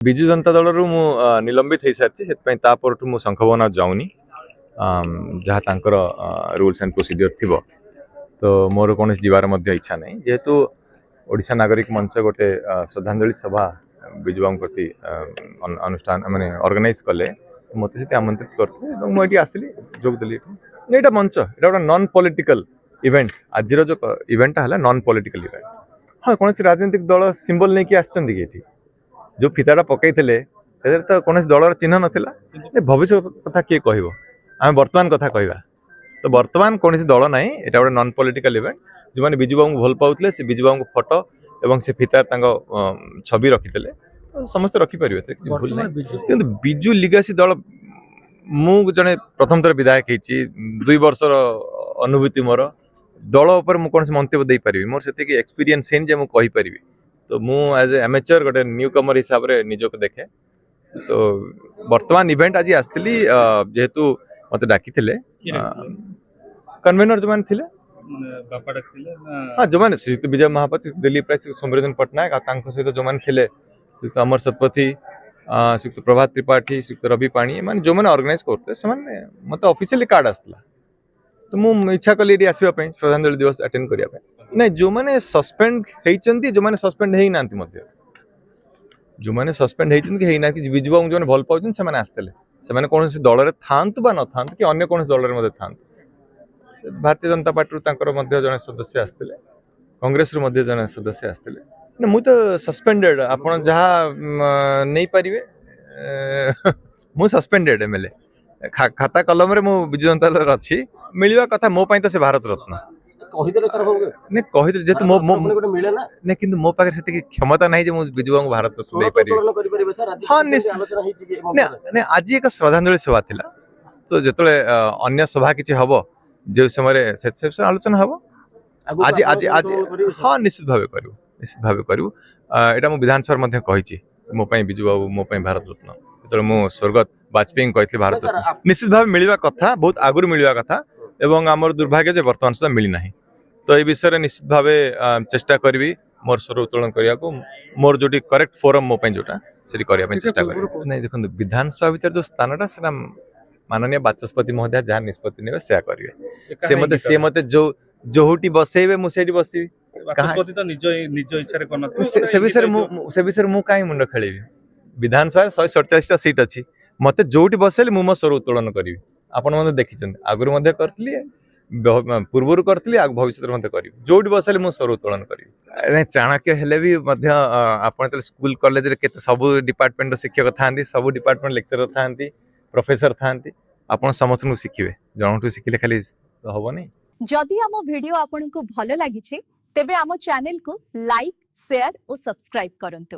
विजु जनता दल रु मु निलंबित हो सारी से मु संखभवन जाऊनी जहाँ तांकर रूल्स एंड प्रोसीजर थी तो मोर कौन जीवार इच्छा नहीं जेहेतु ओडिशा नागरिक मंच गोटे श्रद्धांजलि सभा विजु बाबू प्रति अनुष्ठान माने ऑर्गेनाइज कले मत से आमंत्रित करते मुझे आसली जोगदेली यहाँ मंच ये गोटे नॉन पॉलिटिकल इवेंट आज जो इवेंट है नॉन पॉलिटिकल इवेंट हाँ कौन राजनीतिक दल सिंबल नहीं कि जो फिताटा पकई तो कौन दलर चिन्ह नाला भविष्य कथा किए कह आम बर्तमान कथा कहवा तो बर्तमान कौन दल ना ये गोटे नॉन पॉलिटिकल इवेंट जो मैंने विजु बाबू भल पाते से विजु बाबू फोटो एवं से फितार छवि रखी समस्त रखिपारे भूल ना किंतु विजु लिगासी दल मु जड़े प्रथम थर विधायक होती 2 वर्षर अनुभूति मोर दल उपर मु कौन मंतव्य दे पारि मोर से एक्सपीरियंस है मुझे कहीपरि तो मु एज ए एमेच्योर गोटे न्यू कमर हिसाब से निजक देखे तो वर्तमान इवेंट आज आसती जेहेतु मत डाकी कन्वेनर जो मैंने थे हाँ जो मैंने श्रीयुक्त विजय महापात्र दिलीप राय सौम्यरंजन पट्टनायक सहित जो मैंने थे श्रीयुक्त अमर शतपथी श्रीयुक्त प्रभात त्रिपाठी श्रीयुक्त रवि पाणी मैंने जो मैंने ऑर्गेनाइज करते मत ऑफिशियली कार्ड आसला तो मुझे इच्छा कली ये आसवाई श्रद्धांजलि दिवस अटेंड करने नहीं जो मैंने सस्पेंड होती जो मैंने सस्पेंड होना जो मैंने सस्पेंड होना विजु बाबू जो भल पाँच से आसते से कौन दल था न था कि अन्य कौन दल था भारतीय जनता पार्टी जड़े सदस्य आसते कांग्रेस जड़े सदस्य आसते मुझे तो सस्पेंडेड आप जहाँ नहीं पारे मु सस्पेंडेड एमएलए खाता कलम रे मु विजु जनता दल अच्छी मिलवा कथा मो तो से भारत रत्न नहीं कही जेतु मो नहीं किंतु मो पाखे से क्षमता नहीं जे मु विजु बाबू भारत रत्न दे पारि हां नहीं आज एक श्रद्धांजलि सभा थिला तो जेतले अन्य सभा किछि हबो जो समय से आलोचना हबो आज आज आज हां निश्चित भावे करू एटा मु विधानसभा मध्ये कहिछि मो पई विजु बाबू मो पई भारत रत्न जेतले मु स्वर्गत वाजपेयी कहथि भारत रत्न निश्चित भावे मिलवा कथा बहुत आगुर मिलवा कथा एवं आमर दुर्भाग्य जे वर्तमान सुधा मिली नाही तो ये विषय निश्चित भावे चेष्टा करी मोर स्वर उत्तोलन करने को मोर जो करेक्ट फोरम मो जोटा से करने चेष्टा करी नहीं देखो विधानसभा भीतर जो स्थानटा से माननीय बाचस्पति महोदय जहाँ निष्पत्ति ने से करेंगे से मत जोटी बसैबे मुझे बसबी से विषय मु कहीं मुंड खेल विधानसभा 147 सीट अच्छी मत जोटी बसैले मो स्वर उत्तोलन करी आपण मैंने देखी आगुरी करी पूर्वर करी भविष्य करी जोटी बसले मुझे स्वर उत्तोलन करी चाणक्य हेले भी आप स्कूल कॉलेज के सब डिपार्टमेंट शिक्षक था सब डिपार्टमेंट लेक्चरर था प्रोफेसर था आप समस्त शिखे जन शिखिले खाली हम नहीं जदि आम वीडियो आपन को भल लगी तेबे आम चैनल को लाइक शेयर और सब्सक्राइब करंतु।